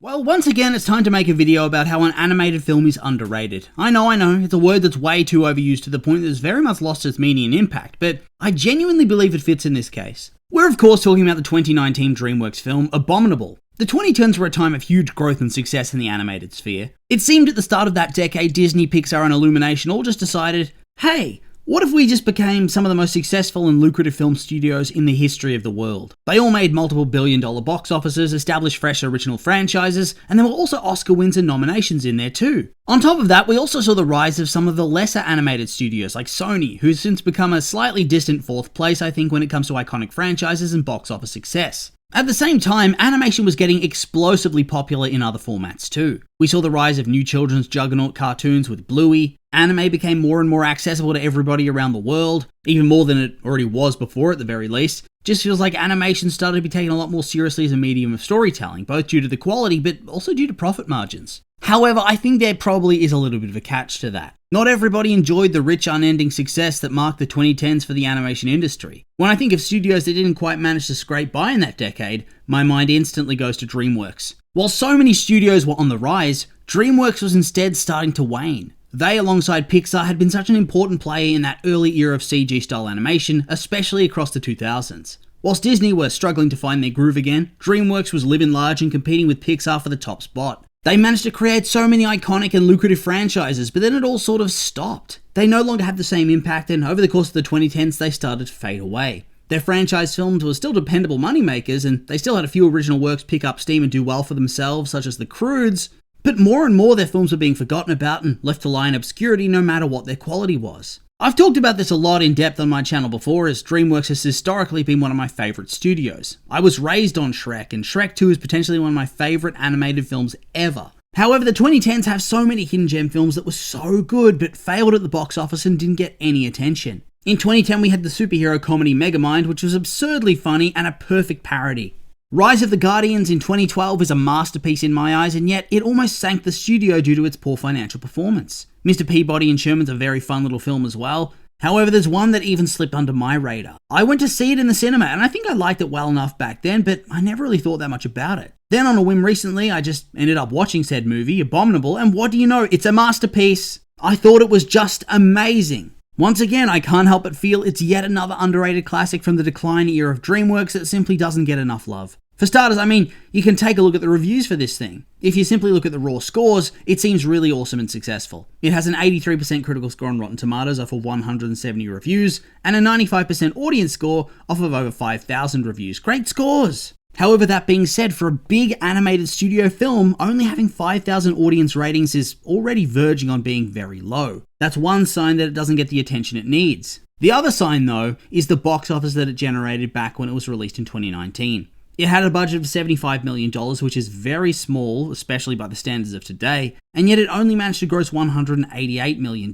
Well, once again, it's time to make a video about how an animated film is underrated. I know, it's a word that's way too overused to the point that it's very much lost its meaning and impact, but I genuinely believe it fits in this case. We're of course talking about the 2019 Dreamworks film, Abominable. The 2010s were a time of huge growth and success in the animated sphere. It seemed at the start of that decade, Disney, Pixar and Illumination all just decided, hey, what if we just became some of the most successful and lucrative film studios in the history of the world? They all made multiple billion-dollar box offices, established fresh original franchises, and there were also Oscar wins and nominations in there too. On top of that, we also saw the rise of some of the lesser animated studios like Sony, who's since become a slightly distant fourth place, I think, when it comes to iconic franchises and box office success. At the same time, animation was getting explosively popular in other formats too. We saw the rise of new children's juggernaut cartoons with Bluey. Anime became more and more accessible to everybody around the world, even more than it already was before at the very least. Just feels like animation started to be taken a lot more seriously as a medium of storytelling, both due to the quality but also due to profit margins. However, I think there probably is a little bit of a catch to that. Not everybody enjoyed the rich, unending success that marked the 2010s for the animation industry. When I think of studios that didn't quite manage to scrape by in that decade, my mind instantly goes to Dreamworks. While so many studios were on the rise, Dreamworks was instead starting to wane. They, alongside Pixar, had been such an important player in that early era of CG-style animation, especially across the 2000s. Whilst Disney were struggling to find their groove again, Dreamworks was living large and competing with Pixar for the top spot. They managed to create so many iconic and lucrative franchises, but then it all sort of stopped. They no longer had the same impact, and over the course of the 2010s, they started to fade away. Their franchise films were still dependable moneymakers, and they still had a few original works pick up steam and do well for themselves, such as The Croods, but more and more their films were being forgotten about and left to lie in obscurity no matter what their quality was. I've talked about this a lot in depth on my channel before, as Dreamworks has historically been one of my favourite studios. I was raised on Shrek, and Shrek 2 is potentially one of my favourite animated films ever. However, the 2010s have so many hidden gem films that were so good but failed at the box office and didn't get any attention. In 2010 we had the superhero comedy Megamind, which was absurdly funny and a perfect parody. Rise of the Guardians in 2012 is a masterpiece in my eyes, and yet it almost sank the studio due to its poor financial performance. Mr. Peabody and Sherman's a very fun little film as well. However, there's one that even slipped under my radar. I went to see it in the cinema, and I think I liked it well enough back then, but I never really thought that much about it. Then on a whim recently, I just ended up watching said movie, Abominable, and what do you know, it's a masterpiece. I thought it was just amazing. Once again, I can't help but feel it's yet another underrated classic from the decline era of Dreamworks that simply doesn't get enough love. For starters, I mean, you can take a look at the reviews for this thing. If you simply look at the raw scores, it seems really awesome and successful. It has an 83% critical score on Rotten Tomatoes off of 170 reviews, and a 95% audience score off of over 5,000 reviews. Great scores! However, that being said, for a big animated studio film, only having 5,000 audience ratings is already verging on being very low. That's one sign that it doesn't get the attention it needs. The other sign, though, is the box office that it generated back when it was released in 2019. It had a budget of $75 million, which is very small, especially by the standards of today, and yet it only managed to gross $188 million.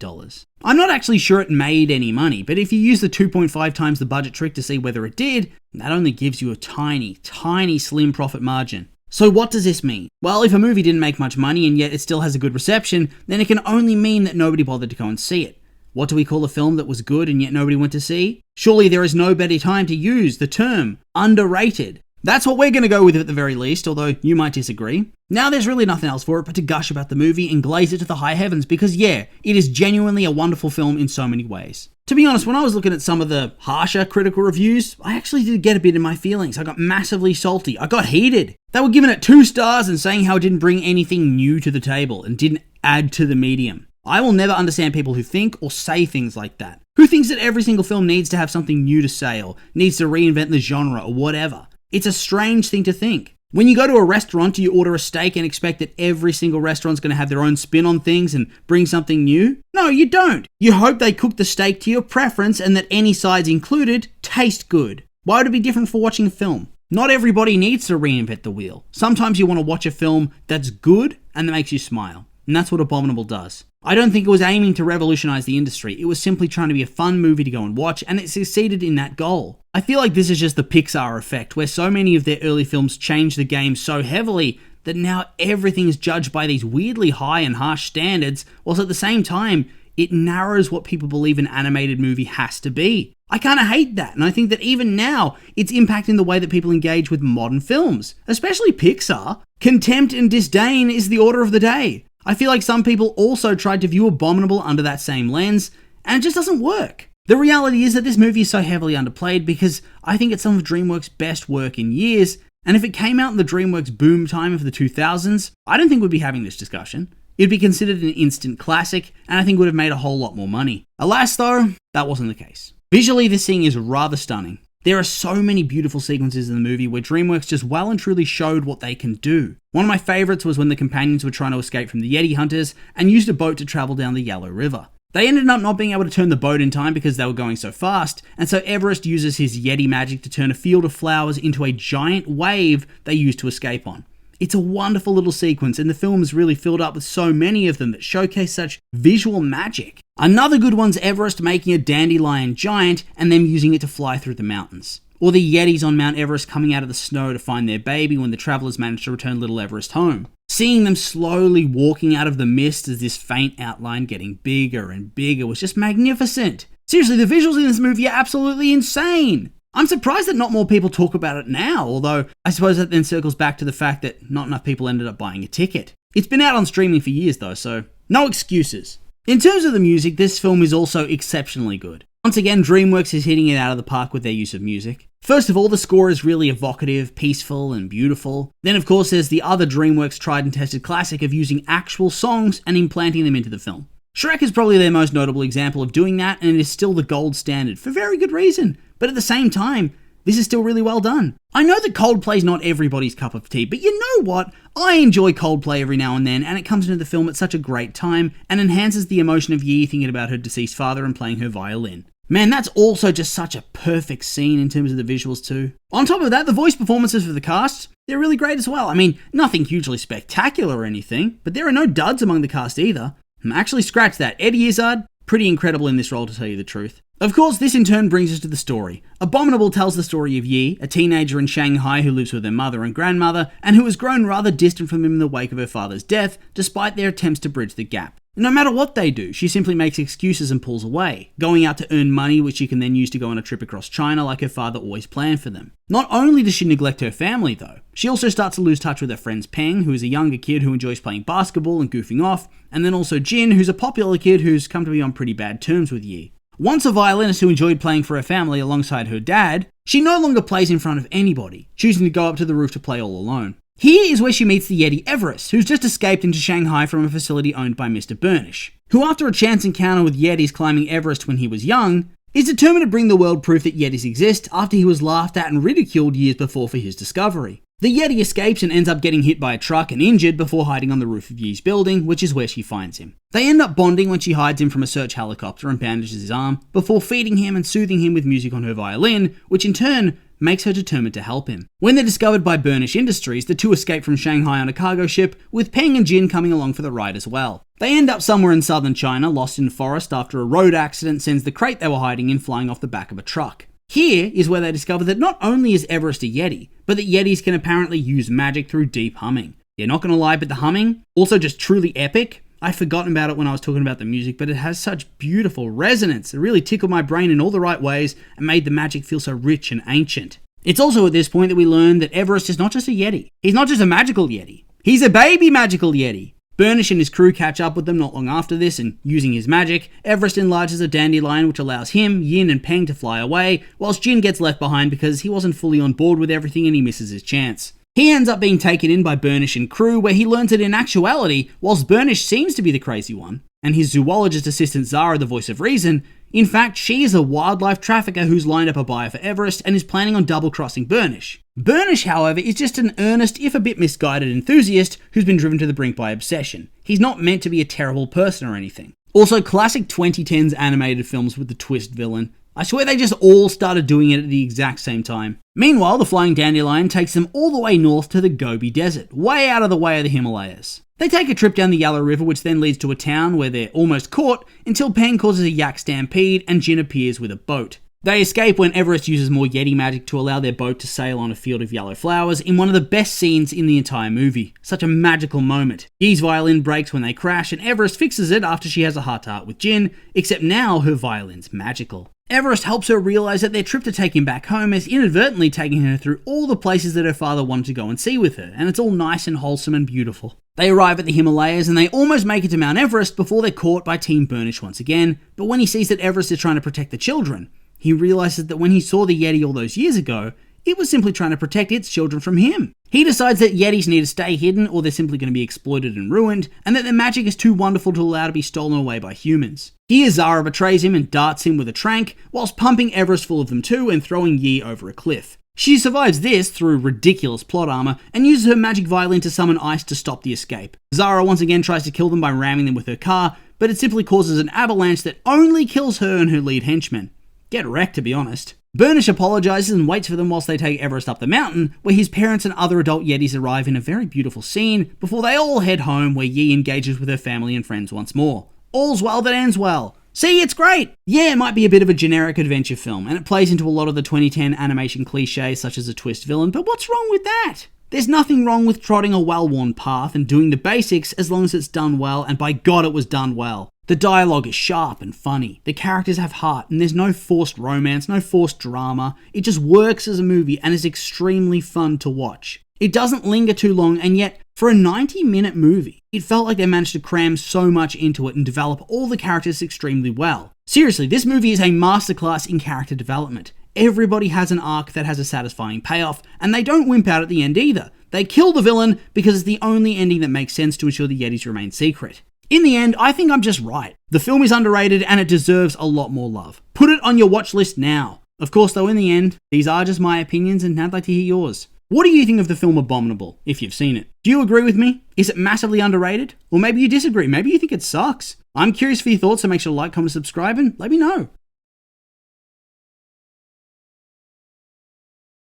I'm not actually sure it made any money, but if you use the 2.5 times the budget trick to see whether it did, that only gives you a tiny slim profit margin. So what does this mean? Well, if a movie didn't make much money and yet it still has a good reception, then it can only mean that nobody bothered to go and see it. What do we call a film that was good and yet nobody went to see? Surely there is no better time to use the term underrated. That's what we're going to go with at the very least, although you might disagree. Now there's really nothing else for it but to gush about the movie and glaze it to the high heavens because yeah, it is genuinely a wonderful film in so many ways. To be honest, when I was looking at some of the harsher critical reviews, I actually did get a bit in my feelings. I got massively salty. I got heated. They were giving it 2 stars and saying how it didn't bring anything new to the table and didn't add to the medium. I will never understand people who think or say things like that. Who thinks that every single film needs to have something new to say or needs to reinvent the genre or whatever? It's a strange thing to think. When you go to a restaurant, do you order a steak and expect that every single restaurant's going to have their own spin on things and bring something new? No, you don't. You hope they cook the steak to your preference and that any sides included taste good. Why would it be different for watching a film? Not everybody needs to reinvent the wheel. Sometimes you want to watch a film that's good and that makes you smile. And that's what Abominable does. I don't think it was aiming to revolutionize the industry. It was simply trying to be a fun movie to go and watch, and it succeeded in that goal. I feel like this is just the Pixar effect, where so many of their early films changed the game so heavily that now everything is judged by these weirdly high and harsh standards, whilst at the same time, it narrows what people believe an animated movie has to be. I kind of hate that, and I think that even now, it's impacting the way that people engage with modern films, especially Pixar. Contempt and disdain is the order of the day. I feel like some people also tried to view Abominable under that same lens, and it just doesn't work. The reality is that this movie is so heavily underplayed because I think it's some of DreamWorks' best work in years, and if it came out in the DreamWorks boom time of the 2000s, I don't think we'd be having this discussion. It'd be considered an instant classic, and I think would have made a whole lot more money. Alas though, that wasn't the case. Visually, this thing is rather stunning. There are so many beautiful sequences in the movie where DreamWorks just well and truly showed what they can do. One of my favourites was when the companions were trying to escape from the Yeti hunters and used a boat to travel down the Yellow River. They ended up not being able to turn the boat in time because they were going so fast, and so Everest uses his Yeti magic to turn a field of flowers into a giant wave they use to escape on. It's a wonderful little sequence, and the film is really filled up with so many of them that showcase such visual magic. Another good one's Everest making a dandelion giant and them using it to fly through the mountains. Or the Yetis on Mount Everest coming out of the snow to find their baby when the travellers manage to return little Everest home. Seeing them slowly walking out of the mist as this faint outline getting bigger and bigger was just magnificent. Seriously, the visuals in this movie are absolutely insane. I'm surprised that not more people talk about it now, although I suppose that then circles back to the fact that not enough people ended up buying a ticket. It's been out on streaming for years though, so no excuses. In terms of the music, this film is also exceptionally good. Once again, DreamWorks is hitting it out of the park with their use of music. First of all, the score is really evocative, peaceful, and beautiful. Then of course there's the other DreamWorks tried and tested classic of using actual songs and implanting them into the film. Shrek is probably their most notable example of doing that, and it is still the gold standard, for very good reason. But at the same time, this is still really well done. I know that Coldplay's not everybody's cup of tea, but you know what? I enjoy Coldplay every now and then, and it comes into the film at such a great time, and enhances the emotion of Yi thinking about her deceased father and playing her violin. Man, that's also just such a perfect scene in terms of the visuals too. On top of that, the voice performances for the cast, they're really great as well. I mean, nothing hugely spectacular or anything, but there are no duds among the cast either. Actually, scratch that. Eddie Izzard, pretty incredible in this role to tell you the truth. Of course, this in turn brings us to the story. Abominable tells the story of Yi, a teenager in Shanghai who lives with her mother and grandmother, and who has grown rather distant from him in the wake of her father's death, despite their attempts to bridge the gap. No matter what they do, she simply makes excuses and pulls away, going out to earn money which she can then use to go on a trip across China like her father always planned for them. Not only does she neglect her family though, she also starts to lose touch with her friends Peng, who is a younger kid who enjoys playing basketball and goofing off, and then also Jin, who's a popular kid who's come to be on pretty bad terms with Yi. Once a violinist who enjoyed playing for her family alongside her dad, she no longer plays in front of anybody, choosing to go up to the roof to play all alone. Here is where she meets the Yeti Everest, who's just escaped into Shanghai from a facility owned by Mr. Burnish, who after a chance encounter with Yetis climbing Everest when he was young, is determined to bring the world proof that Yetis exist after he was laughed at and ridiculed years before for his discovery. The Yeti escapes and ends up getting hit by a truck and injured before hiding on the roof of Yi's building, which is where she finds him. They end up bonding when she hides him from a search helicopter and bandages his arm, before feeding him and soothing him with music on her violin, which in turn makes her determined to help him. When they're discovered by Burnish Industries, the two escape from Shanghai on a cargo ship, with Peng and Jin coming along for the ride as well. They end up somewhere in southern China, lost in forest after a road accident sends the crate they were hiding in flying off the back of a truck. Here is where they discover that not only is Everest a Yeti, but that Yetis can apparently use magic through deep humming. Yeah, not gonna lie, but the humming, also just truly epic. I'd forgotten about it when I was talking about the music, but it has such beautiful resonance. It really tickled my brain in all the right ways and made the magic feel so rich and ancient. It's also at this point that we learn that Everest is not just a Yeti. He's not just a magical Yeti. He's a baby magical Yeti. Burnish and his crew catch up with them not long after this, and using his magic, Everest enlarges a dandelion which allows him, Yin, and Peng to fly away, whilst Jin gets left behind because he wasn't fully on board with everything and he misses his chance. He ends up being taken in by Burnish and crew, where he learns that in actuality, whilst Burnish seems to be the crazy one, and his zoologist assistant Zara the voice of reason, in fact she is a wildlife trafficker who's lined up a buyer for Everest and is planning on double-crossing Burnish. Burnish, however, is just an earnest, if a bit misguided enthusiast who's been driven to the brink by obsession. He's not meant to be a terrible person or anything. Also, classic 2010s animated films with the twist villain. I swear they just all started doing it at the exact same time. Meanwhile, the flying dandelion takes them all the way north to the Gobi Desert, way out of the way of the Himalayas. They take a trip down the Yellow River, which then leads to a town where they're almost caught until Peng causes a yak stampede and Jin appears with a boat. They escape when Everest uses more Yeti magic to allow their boat to sail on a field of yellow flowers in one of the best scenes in the entire movie. Such a magical moment. Yee's violin breaks when they crash and Everest fixes it after she has a heart-to-heart with Jin, except now her violin's magical. Everest helps her realize that their trip to take him back home is inadvertently taking her through all the places that her father wanted to go and see with her, and it's all nice and wholesome and beautiful. They arrive at the Himalayas and they almost make it to Mount Everest before they're caught by Team Burnish once again, but when he sees that Everest is trying to protect the children, he realizes that when he saw the Yeti all those years ago, it was simply trying to protect its children from him. He decides that Yetis need to stay hidden or they're simply going to be exploited and ruined, and that their magic is too wonderful to allow to be stolen away by humans. Here Zara betrays him and darts him with a trank, whilst pumping Everest full of them too and throwing Yee over a cliff. She survives this through ridiculous plot armor and uses her magic violin to summon ice to stop the escape. Zara once again tries to kill them by ramming them with her car, but it simply causes an avalanche that only kills her and her lead henchman. Get wrecked, to be honest. Burnish apologizes and waits for them whilst they take Everest up the mountain, where his parents and other adult Yetis arrive in a very beautiful scene before they all head home, where Yee engages with her family and friends once more. All's well that ends well. See, it's great! Yeah, it might be a bit of a generic adventure film, and it plays into a lot of the 2010 animation cliches such as a twist villain, but what's wrong with that? There's nothing wrong with trotting a well-worn path and doing the basics as long as it's done well, and by God it was done well. The dialogue is sharp and funny, the characters have heart, and there's no forced romance, no forced drama. It just works as a movie and is extremely fun to watch. It doesn't linger too long, and yet, for a 90-minute movie, it felt like they managed to cram so much into it and develop all the characters extremely well. Seriously, this movie is a masterclass in character development. Everybody has an arc that has a satisfying payoff, and they don't wimp out at the end either. They kill the villain because it's the only ending that makes sense to ensure the Yetis remain secret. In the end, I think I'm just right. The film is underrated and it deserves a lot more love. Put it on your watch list now. Of course, though, in the end, these are just my opinions and I'd like to hear yours. What do you think of the film Abominable, if you've seen it? Do you agree with me? Is it massively underrated? Or maybe you disagree, maybe you think it sucks? I'm curious for your thoughts, so make sure to like, comment, subscribe, and let me know.